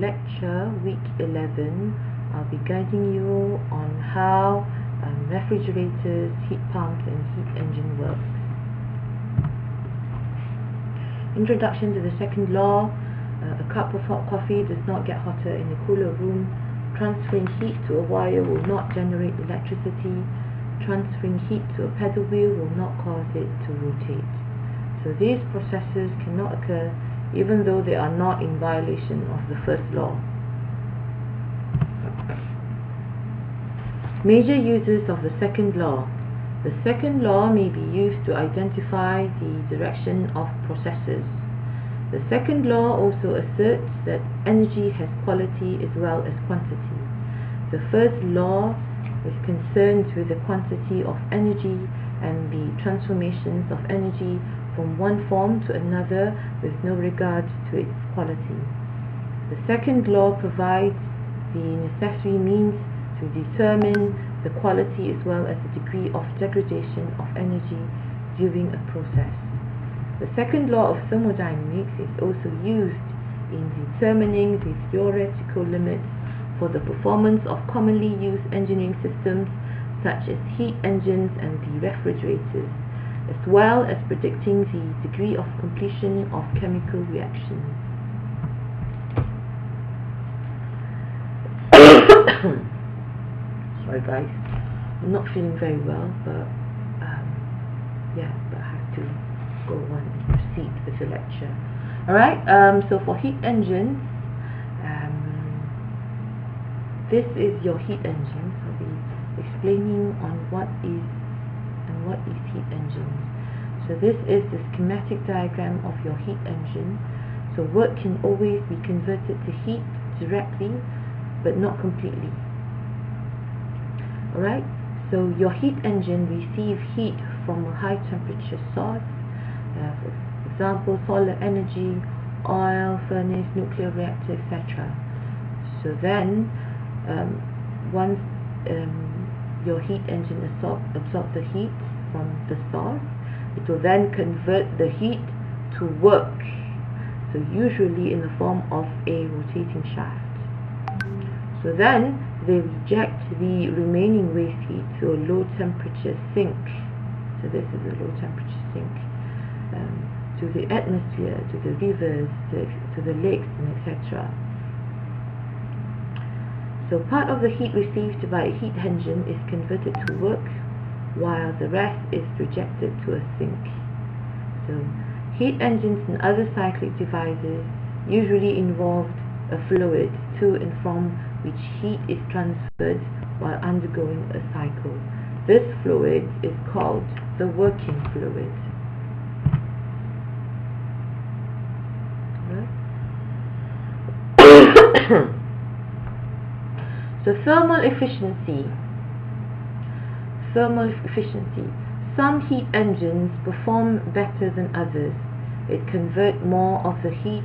lecture week 11, I'll be guiding you on how refrigerators, heat pumps and heat engine works. Introduction to the second law. A cup of hot coffee does not get hotter in a cooler room. Transferring heat to a wire will not generate electricity. Transferring heat to a pedal wheel will not cause it to rotate. So these processes cannot occur even though they are not in violation of the first law. Major uses of the second law. The second law may be used to identify the direction of processes. The second law also asserts that energy has quality as well as quantity. The first law is concerned with the quantity of energy and the transformations of energy from one form to another with no regard to its quality. The second law provides the necessary means to determine the quality as well as the degree of degradation of energy during a process. The second law of thermodynamics is also used in determining the theoretical limits for the performance of commonly used engineering systems such as heat engines and the refrigerators, as well as predicting the degree of completion of chemical reactions. Sorry guys, I'm not feeling very well, but I have to go on and proceed with the lecture. Alright, so for heat engines, this is your heat engine. So I'll be explaining on what is heat engines. So this is the schematic diagram of your heat engine. So work can always be converted to heat directly, but not completely. Alright, so your heat engine receives heat from a high temperature source, for example solar energy, oil, furnace, nuclear reactor, etc. So then once your heat engine absorbs the heat from the source, it will then convert the heat to work, so usually in the form of a rotating shaft. So then they reject the remaining waste heat to a low temperature sink. So this is a low temperature sink to the atmosphere, to the rivers, to the lakes, and etc. So part of the heat received by a heat engine is converted to work, while the rest is rejected to a sink. So heat engines and other cyclic devices usually involve a fluid to and from which heat is transferred while undergoing a cycle. This fluid is called the working fluid. So thermal efficiency. Some heat engines perform better than others. It converts more of the heat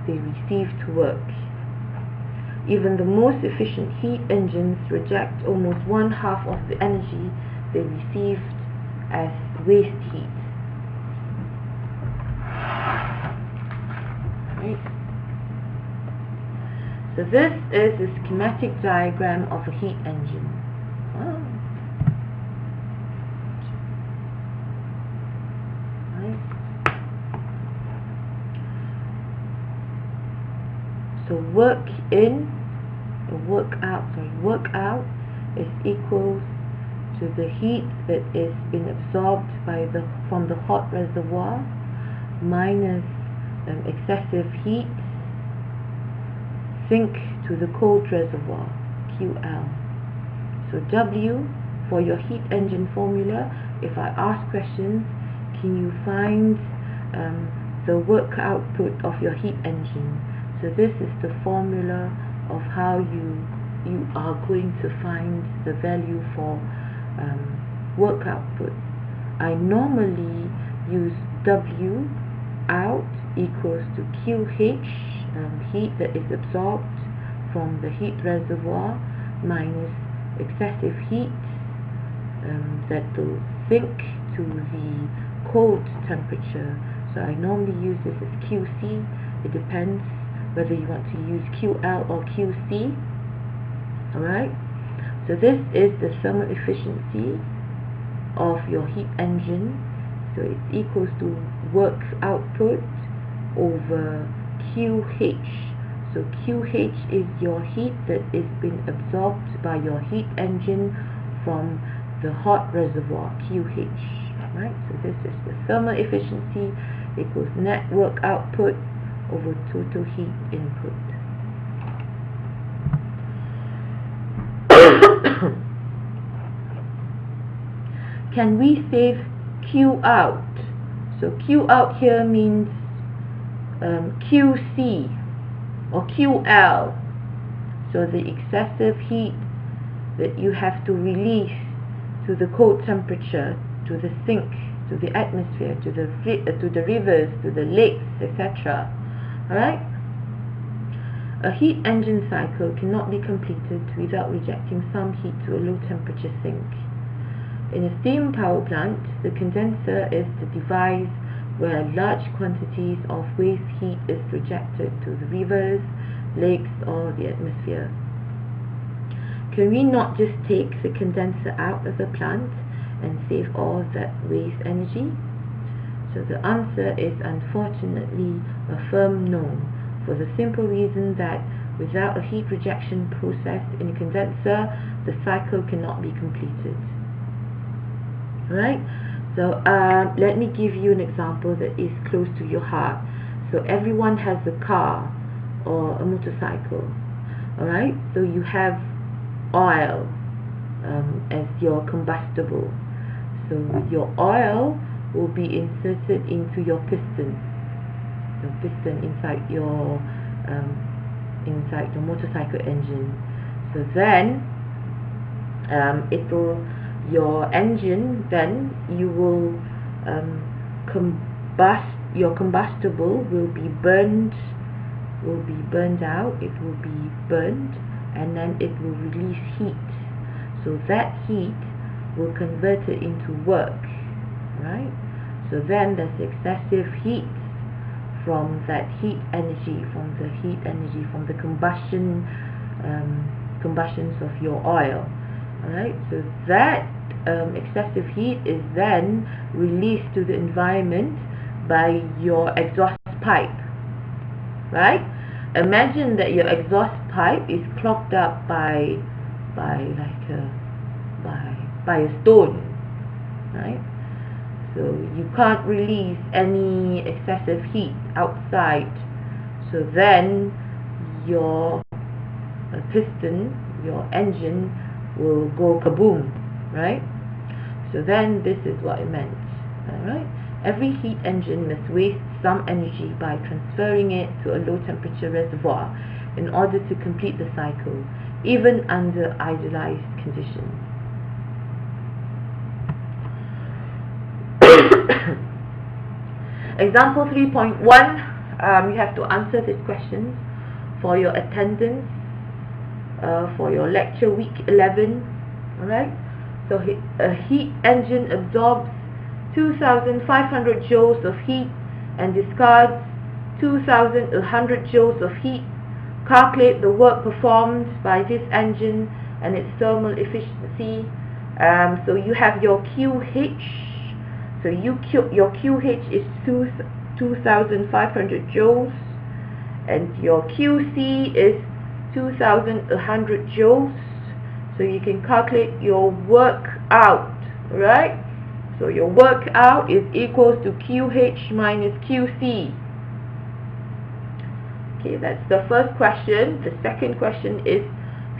they receive to work. Even the most efficient heat engines reject almost one half of the energy they received as waste heat. Right. So this is the schematic diagram of a heat engine. So work out is equals to the heat that is being absorbed from the hot reservoir minus excessive heat sink to the cold reservoir, QL. So W for your heat engine formula, if I ask questions, can you find the work output of your heat engine? So this is the formula of how you are going to find the value for work output. I normally use W out equals to QH, heat that is absorbed from the heat reservoir minus excessive heat that will sink to the cold temperature. So I normally use this as QC. It depends whether you want to use QL or QC. Alright, so this is the thermal efficiency of your heat engine. So it's equals to work output over QH. So QH is your heat that is being absorbed by your heat engine from the hot reservoir, QH. Right? So this is the thermal efficiency equals net work output over total heat input. Can we save Q out? So Q out here means QC or QL. So the excessive heat that you have to release to the cold temperature, to the sink, to the atmosphere, to the rivers, to the lakes, etc. Alright? A heat engine cycle cannot be completed without rejecting some heat to a low temperature sink. In a steam power plant, the condenser is the device where large quantities of waste heat is rejected to the rivers, lakes, or the atmosphere. Can we not just take the condenser out of the plant and save all that waste energy? So the answer is unfortunately a firm no, for the simple reason that without a heat rejection process in a condenser, the cycle cannot be completed. Right? So let me give you an example that is close to your heart. So everyone has a car or a motorcycle. Alright? So you have oil as your combustible. So your oil will be inserted into your piston. The piston inside your motorcycle engine. So then your engine, then you will your combustible will be burned out, it will be burned, and then it will release heat. So that heat will convert it into work, right? So then there's excessive heat from that heat energy, from the combustions of your oil. Alright, so that excessive heat is then released to the environment by your exhaust pipe. Right? Imagine that your exhaust pipe is clogged up by a stone. Right? So you can't release any excessive heat outside. So then your piston, your engine will go kaboom, right? So then this is what it meant. Alright? Every heat engine must waste some energy by transferring it to a low temperature reservoir in order to complete the cycle, even under idealized conditions. Example 3.1, you have to answer these questions for your attendance for your lecture week 11. Alright, so a heat engine absorbs 2,500 joules of heat and discards 2,100 joules of heat. Calculate the work performed by this engine and its thermal efficiency. So you have your QH. So your QH is 2,500 joules, and your QC is 2,100 joules. So you can calculate your work out, right? So your work out is equals to QH minus QC. Okay, that's the first question. The second question is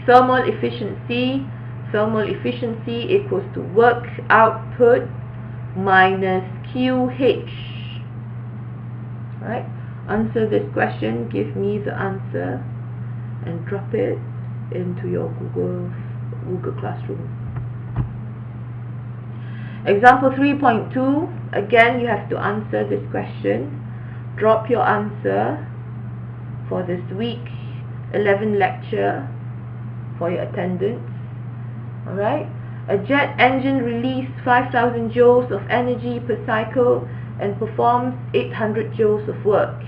thermal efficiency. Thermal efficiency equals to work output minus QH. Right? Answer this question, give me the answer and drop it into your Google Classroom. Example 3.2, again you have to answer this question. Drop your answer for this week 11 lecture for your attendance. Alright? A jet engine releases 5,000 joules of energy per cycle and performs 800 joules of work.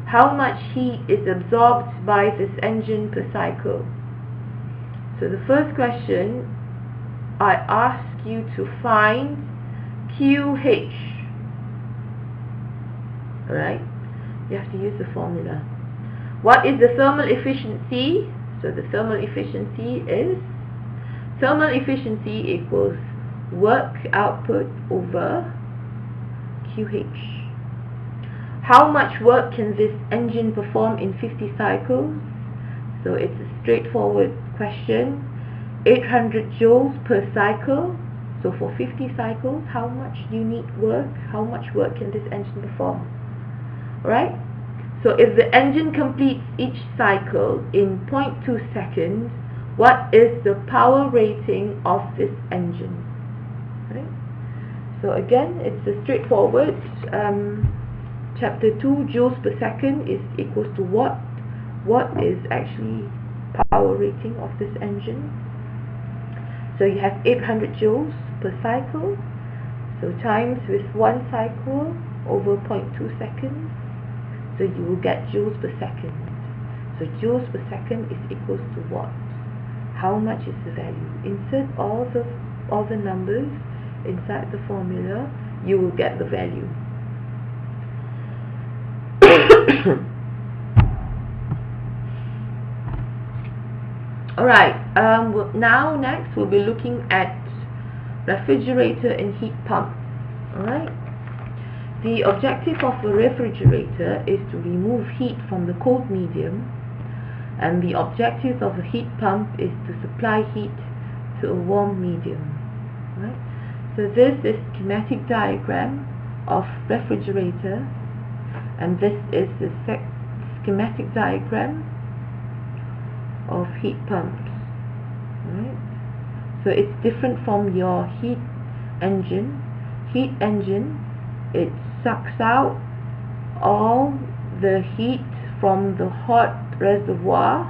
how much heat is absorbed by this engine per cycle? So the first question, I ask you to find QH. Alright, you have to use the formula. What is the thermal efficiency? So the thermal efficiency equals work output over QH. How much work can this engine perform in 50 cycles? So it's a straightforward question. 800 joules per cycle. So for 50 cycles, how much unit work, how much work can this engine perform? Right? So if the engine completes each cycle in 0.2 seconds, what is the power rating of this engine? Right? So again, it's a straightforward chapter 2, joules per second is equals to what? What is actually power rating of this engine? So you have 800 joules per cycle, so times with 1 cycle over 0.2 seconds, so you will get joules per second. So joules per second is equals to what? How much is the value? Insert all the numbers inside the formula, you will get the value. Alright, now next we'll be looking at refrigerator and heat pump. Alright, the objective of a refrigerator is to remove heat from the cold medium, and the objective of a heat pump is to supply heat to a warm medium. Right? So this is schematic diagram of refrigerator, and this is the schematic diagram of heat pumps. Right? So it's different from your heat engine. Heat engine, it sucks out all the heat from the hot reservoir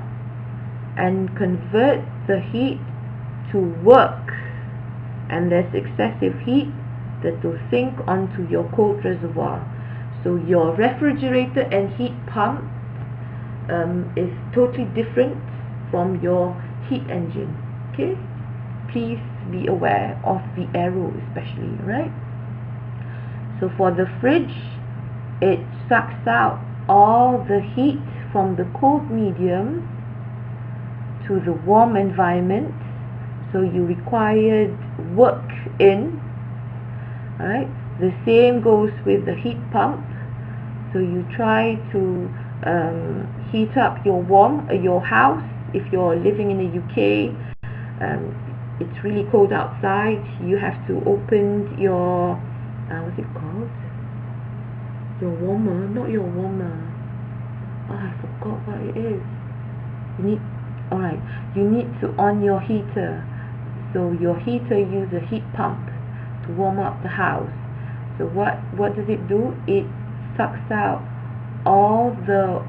and converts the heat to work, and there's excessive heat that will sink onto your cold reservoir. So your refrigerator and heat pump is totally different from your heat engine. Okay, please be aware of the arrow especially, right? So for the fridge, it sucks out all the heat from the cold medium to the warm environment, so you required work in. Alright, the same goes with the heat pump. So you try to heat up your house. If you're living in the UK, it's really cold outside, you have to open your what's it called? Your warmer, not your warmer. Oh, I forgot what it is. You need to on your heater. So your heater uses a heat pump to warm up the house. So what does it do? It sucks out all the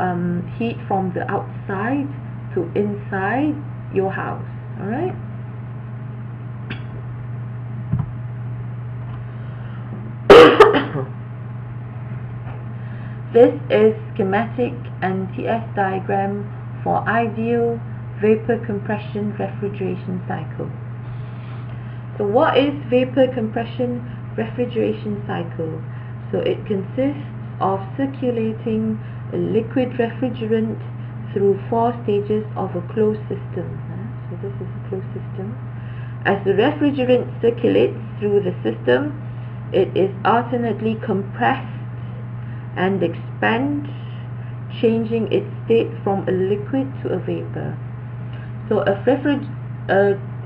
heat from the outside to inside your house. Alright? This is schematic and TS diagram for ideal vapor compression refrigeration cycle. So what is vapor compression refrigeration cycle? So it consists of circulating a liquid refrigerant through 4 stages of a closed system. So this is a closed system. As the refrigerant circulates through the system, it is alternately compressed and expands, changing its state from a liquid to a vapor. So a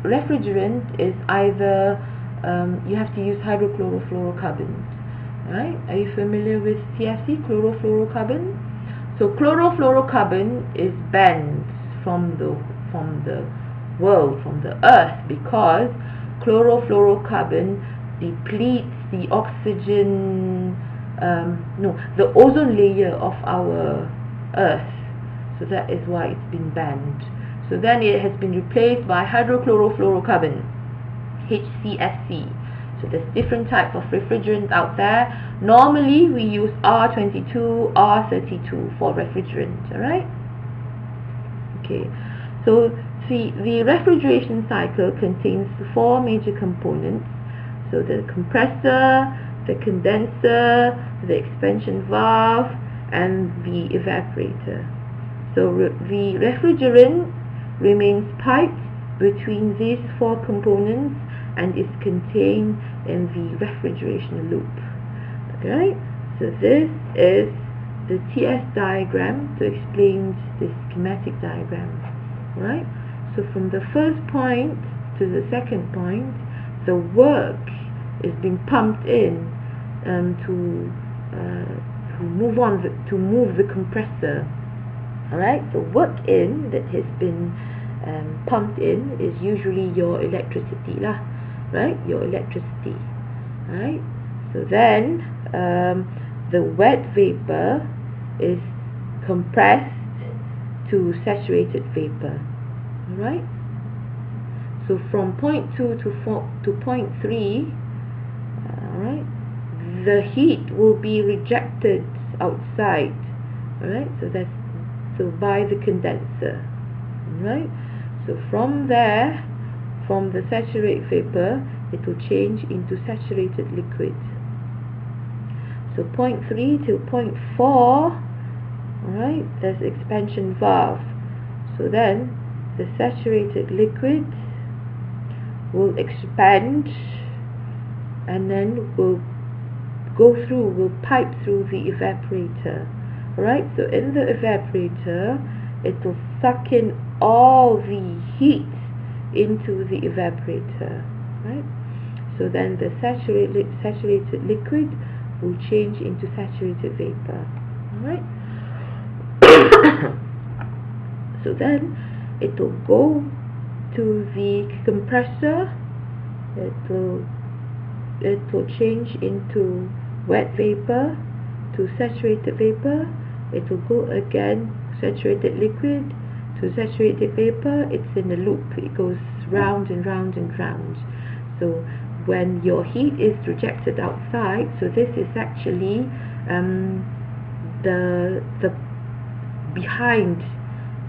refrigerant is either you have to use hydrochlorofluorocarbons. Right? Are you familiar with CFC, chlorofluorocarbon? So chlorofluorocarbon is banned from the world, from the earth, because chlorofluorocarbon depletes the oxygen, the ozone layer of our earth. So that is why it's been banned. So then it has been replaced by hydrochlorofluorocarbon, HCFC. So there's different types of refrigerants out there. Normally we use R22, R32 for refrigerant, alright? Okay, so the refrigeration cycle contains 4 major components. So the compressor, the condenser, the expansion valve, and the evaporator. So the refrigerant remains piped between these 4 components and is contained in the refrigeration loop. Okay, so this is the TS diagram to explain the schematic diagram. Right? So from the first point to the second point, the work is being pumped in to move the compressor. Alright, the work in that has been pumped in is usually your electricity lah, right? Your electricity. Alright, so then the wet vapor is compressed to saturated vapor. Alright, so from point 2 to point 3, alright, the heat will be rejected outside. Alright, so by the condenser. Right, so from there, from the saturated vapor, it will change into saturated liquid. So point 3 to point 4, alright, there's expansion valve. So then the saturated liquid will expand and then will pipe through the evaporator. Right, so in the evaporator, it will suck in all the heat into the evaporator. Right, so then the saturated liquid will change into saturated vapor. Alright, so then it will go to the compressor. It will change into wet vapor to saturated vapor. It will go again, saturated liquid to saturated vapor. It's in a loop. It goes round and round and round. So when your heat is rejected outside, so this is actually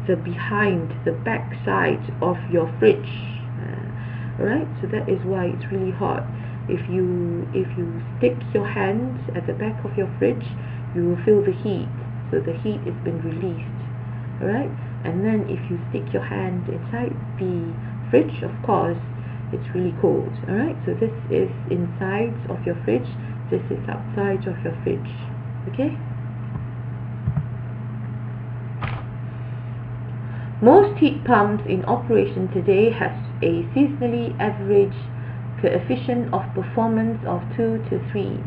the back side of your fridge. Right? So that is why it's really hot. If you stick your hand at the back of your fridge, you will feel the heat. So the heat has been released. Alright? And then if you stick your hand inside the fridge, of course, it's really cold. Alright? So this is inside of your fridge. This is outside of your fridge. Okay? Most heat pumps in operation today have a seasonally average coefficient of performance of 2 to 3.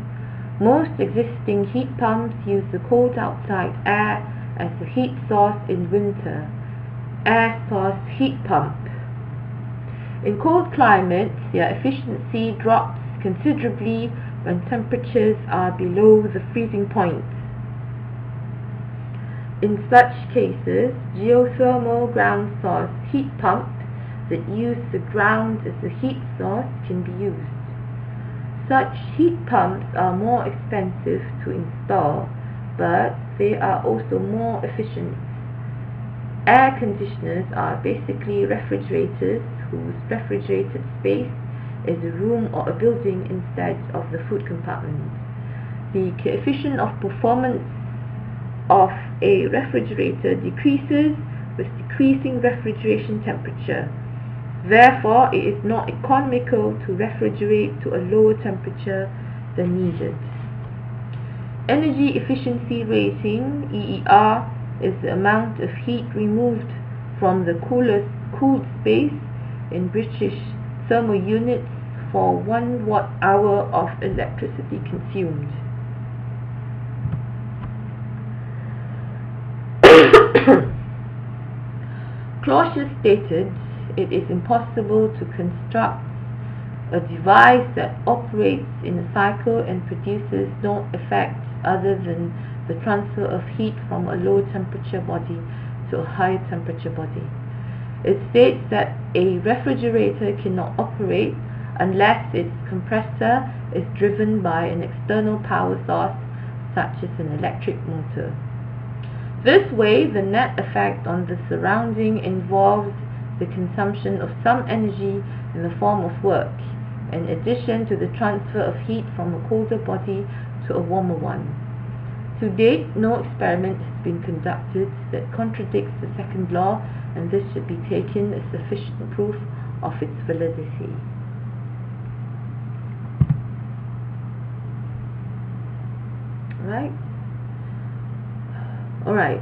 Most existing heat pumps use the cold outside air as a heat source in winter. Air source heat pump. In cold climates, their efficiency drops considerably when temperatures are below the freezing point. In such cases, geothermal ground source heat pumps that use the ground as a heat source can be used. Such heat pumps are more expensive to install, but they are also more efficient. Air conditioners are basically refrigerators whose refrigerated space is a room or a building instead of the food compartment. The coefficient of performance of a refrigerator decreases with decreasing refrigeration temperature. Therefore, it is not economical to refrigerate to a lower temperature than needed. Energy efficiency rating, EER, is the amount of heat removed from the cooled space in British thermal units for 1 watt-hour of electricity consumed. Clausius stated, it is impossible to construct a device that operates in a cycle and produces no effect other than the transfer of heat from a low temperature body to a higher temperature body. It states that a refrigerator cannot operate unless its compressor is driven by an external power source such as an electric motor. This way, the net effect on the surrounding involves the consumption of some energy in the form of work, in addition to the transfer of heat from a colder body to a warmer one. To date, no experiment has been conducted that contradicts the second law, and this should be taken as sufficient proof of its validity. Alright,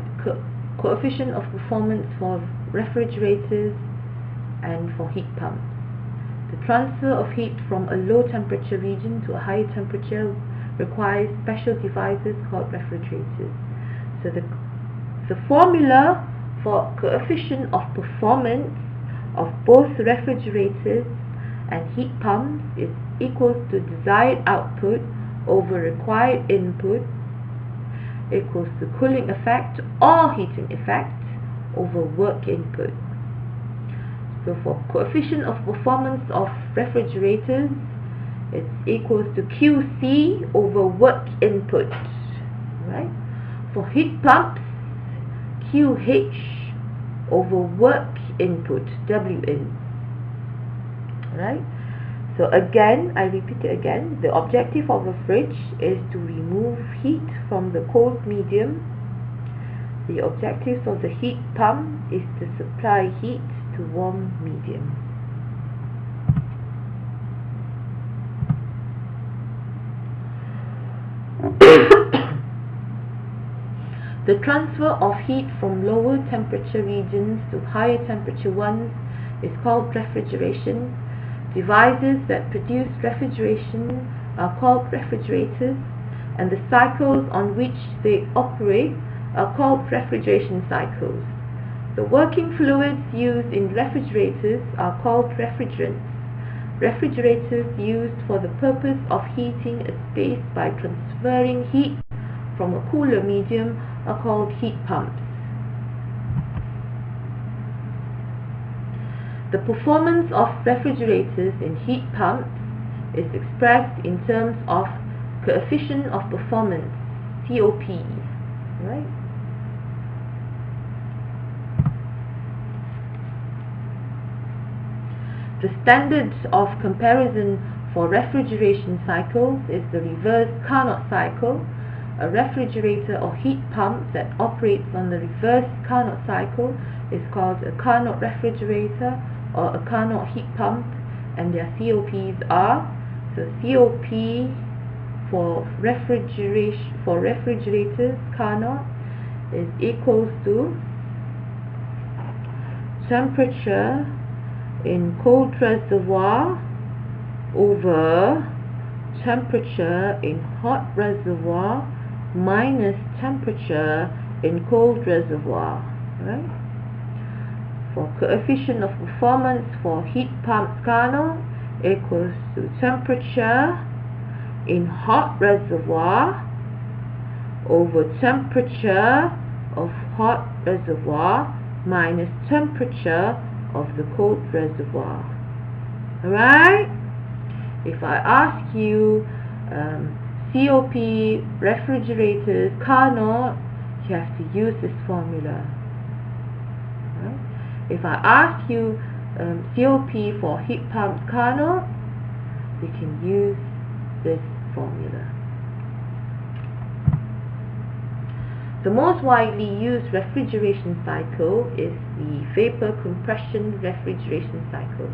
coefficient of performance for refrigerators and for heat pumps. The transfer of heat from a low temperature region to a higher temperature requires special devices called refrigerators. So the formula for coefficient of performance of both refrigerators and heat pumps is equal to desired output over required input equals to cooling effect or heating effect over work input. So for coefficient of performance of refrigerators, it's equals to QC over work input. Right? For heat pumps, QH over work input, WIN. Right? So again, I repeat it again, the objective of a fridge is to remove heat from the cold medium. The objective of the heat pump is to supply heat to warm medium. The transfer of heat from lower temperature regions to higher temperature ones is called refrigeration. Devices that produce refrigeration are called refrigerators, and the cycles on which they operate are called refrigeration cycles. The working fluids used in refrigerators are called refrigerants. Refrigerators used for the purpose of heating a space by transferring heat from a cooler medium are called heat pumps. The performance of refrigerators in heat pumps is expressed in terms of coefficient of performance, COP. Right? The standard of comparison for refrigeration cycles is the reverse Carnot cycle. A refrigerator or heat pump that operates on the reverse Carnot cycle is called a Carnot refrigerator or a Carnot heat pump, and their COPs are, so COP for refrigerators Carnot is equals to temperature in cold reservoir over temperature in hot reservoir minus temperature in cold reservoir. Right? For coefficient of performance for heat pumps Carnot equals to temperature in hot reservoir over temperature of hot reservoir minus temperature of the cold reservoir. Alright? If I ask you COP refrigerators Carnot, you have to use this formula. Right? If I ask you COP for heat pumps Carnot, we can use this formula. The most widely used refrigeration cycle is the vapor compression refrigeration cycle.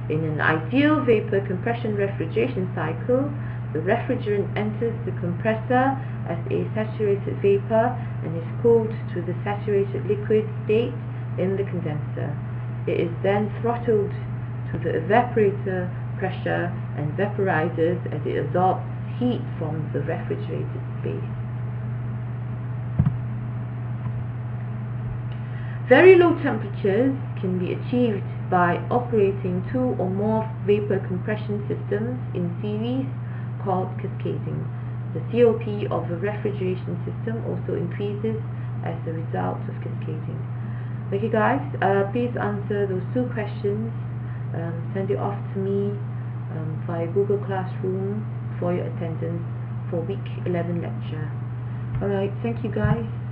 In an ideal vapor compression refrigeration cycle, the refrigerant enters the compressor as a saturated vapor and is cooled to the saturated liquid state in the condenser. It is then throttled to the evaporator pressure and vaporizes as it absorbs heat from the refrigerated space. Very low temperatures can be achieved by operating two or more vapor compression systems in series called cascading. The COP of a refrigeration system also increases as a result of cascading. Okay guys, please answer those two questions. Send it off to me via Google Classroom for your attendance for week 11 lecture. Alright, thank you guys.